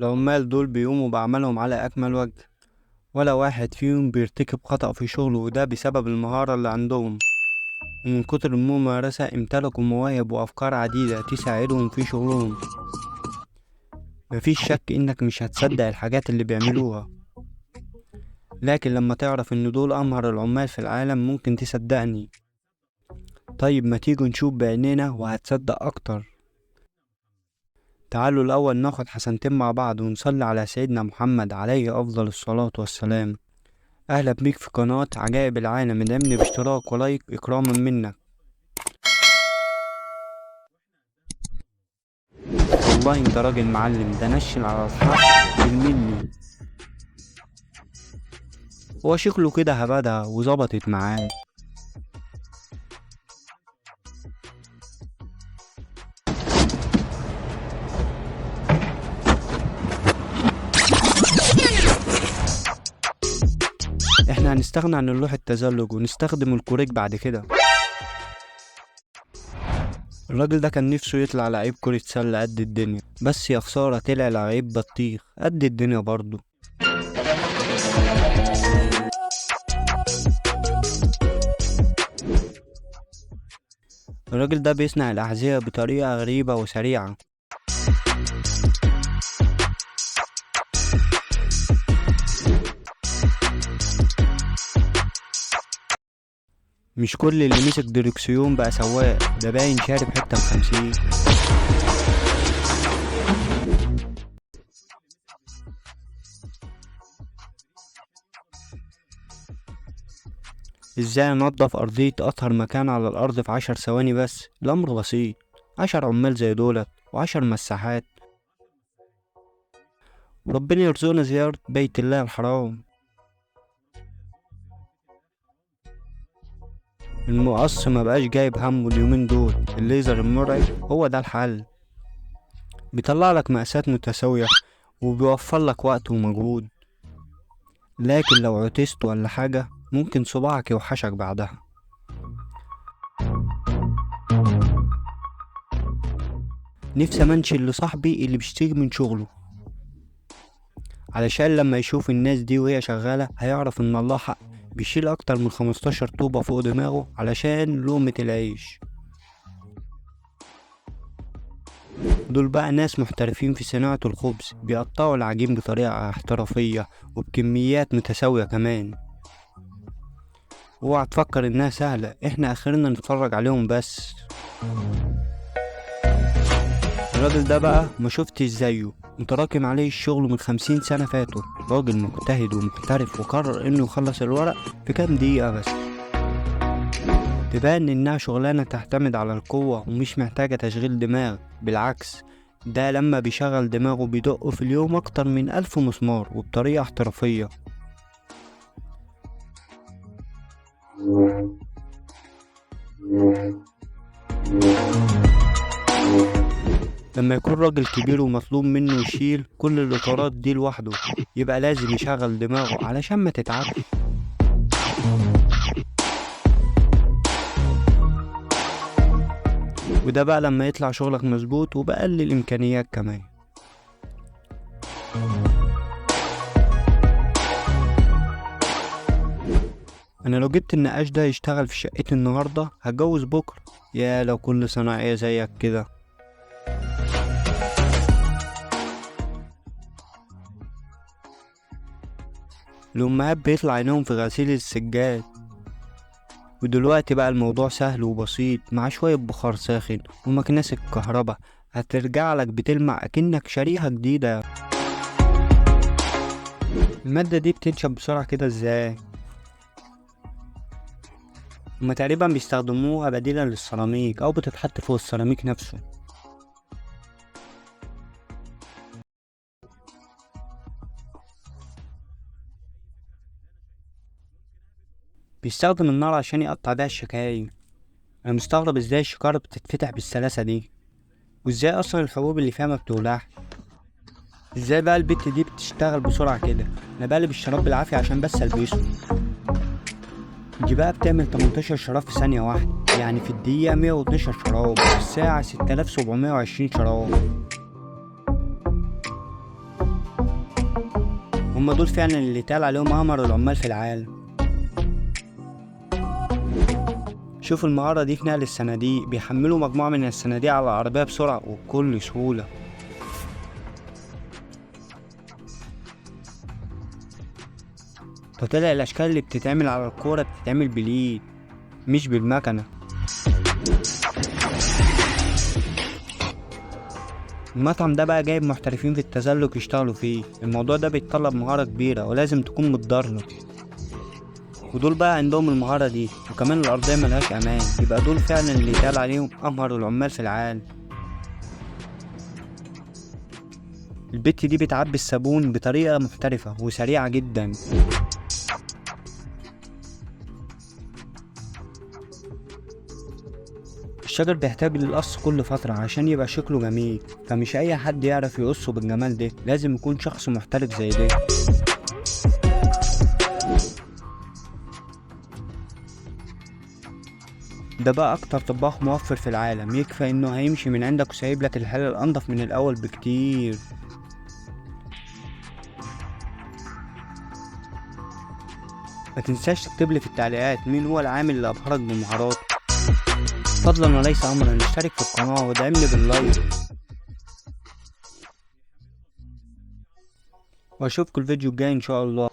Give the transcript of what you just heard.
العمال دول بيقوموا بعملهم على أكمل وجه، ولا واحد فيهم بيرتكب خطأ في شغله، وده بسبب المهارة اللي عندهم. ومن كتر الممارسة امتلكوا مواهب وأفكار عديدة تساعدهم في شغلهم. مفيش شك إنك مش هتصدق الحاجات اللي بيعملوها، لكن لما تعرف إن دول أمهر العمال في العالم ممكن تصدقني. طيب ما تيجوا نشوف بعينينا وهتصدق أكتر. تعالوا الأول ناخد حسنتين مع بعض ونصلي على سيدنا محمد عليه أفضل الصلاة والسلام. أهلا بيك في قناة عجائب العالم، ادعمني باشتراك ولايك إكراما منك. والله انت راجل معلم، ده نشل على الحق بالملي. هو شكله كده هبدها وظبطت معاه. احنا هنستغنى عن اللوح التزلج ونستخدم الكوريك بعد كده. الراجل ده كان نفسه يطلع لعيب كرة سلة قد الدنيا، بس يا خسارة طلع لعيب بطيخ قد الدنيا برضه. الراجل ده بيصنع الأحذية بطريقة غريبة وسريعة. مش كل اللي مسك دركسيون بقى سواق، ده باين شارب حتة ب50. ازاي انضف ارضية اطهر مكان على الارض في 10 ثواني بس؟ الامر بسيط. 10 عمال زي دولت و10 مساحات، وربنا يرزقنا زيارة بيت الله الحرام. المقص مبقاش جايب همه اليومين دول، الليزر المرعب هو ده الحل. بيطلع لك مقاسات متساوية وبيوفر لك وقت ومجهود، لكن لو عطست ولا حاجة ممكن صباعك يوحشك بعدها. نفسي منشن لصاحبي اللي بيشتكي من شغله، علشان لما يشوف الناس دي وهي شغالة هيعرف ان الله حق. بيشيل اكتر من 15 طوبة فوق دماغه علشان لقمة العيش. دول بقى ناس محترفين في صناعة الخبز، بيقطعوا العجين بطريقة احترافية وبكميات متساوية كمان. اوعى تفكر انها سهلة، احنا اخرنا نتفرج عليهم بس. الراجل ده بقى ما شفتش زيه، متراكم عليه الشغل من 50 سنة فاتوا. راجل مجتهد ومحترف وقرر انه يخلص الورق في كام دقيقة بس. تبان انها شغلانة تعتمد على القوة ومش محتاجة تشغيل دماغ، بالعكس، ده لما بيشغل دماغه بيدقه في اليوم اكتر من 1000 مسمار وبطريقة احترافية. لما يكون راجل كبير ومطلوب منه يشيل كل الاطارات دي لوحده، يبقى لازم يشغل دماغه علشان ما تتعبش. وده بقى لما يطلع شغلك مظبوط وبأقل الامكانيات كمان. انا لو جبت النقاش ده يشتغل في شقتي النهارده هتجوز بكره. يا لو كل صناعية زيك كده. الامهات بيطلع عينهم في غسيل السجاد، ودلوقتي بقى الموضوع سهل وبسيط مع شوية بخار ساخن ومكنسة كهرباء هترجع لك بتلمع اكنك شريحة جديدة. المادة دي بتنشف بسرعة كده ازاي؟ هما تقريبا بيستخدموها بديلا للسيراميك او بتتحط فوق السيراميك نفسه. بيستخدم النار عشان يقطع بيها الشكاير. انا مستغرب ازاي الشكارة بتتفتح بالسلاسة دي، وازاي اصلا الحبوب اللي فيها ما بتولعش. ازاي بقى البت دي بتشتغل بسرعة كده؟ انا بقلب الشراب بالعافية عشان بس البسه. دي بقى بتعمل 18 شراب في ثانية واحدة، يعني في الدقيقة 112 شراب، في الساعة 6720 شراب. هما دول فعلا اللي اتقال عليهم أمهر العمال في العالم. شوف المهارة دي في نقل الصناديق، بيحملوا مجموعة من الصناديق على العربية بسرعة وبكل سهولة. فطلع الأشكال اللي بتتعمل على الكورة بتتعمل بالإيد مش بالمكنة. المطعم ده بقى جايب محترفين في التزلج يشتغلوا فيه. الموضوع ده بيتطلب مهارة كبيرة ولازم تكون متدرب، ودول بقى عندهم المهارة دي، وكمان الأرضية ملهاش أمان. يبقى دول فعلا اللي يتقال عليهم أمهر العمال في العالم. البت دي بتعبي الصابون بطريقة محترفة وسريعة جدا. الشجر بيحتاج للقص كل فترة عشان يبقى شكله جميل، فمش أي حد يعرف يقصه بالجمال ده، لازم يكون شخص محترف زي ده. ده بقى أكتر طباخ موفر في العالم، يكفى إنه هيمشي من عندك وسايب لك الحالة الأنضف من الأول بكتير. ما تنساش تكتبلي في التعليقات مين هو العامل اللي أبهرك بمهاراته. فضلا وليس أمرا اشترك في القناة وادعملي باللايك، واشوفكوا الفيديو الجاي ان شاء الله.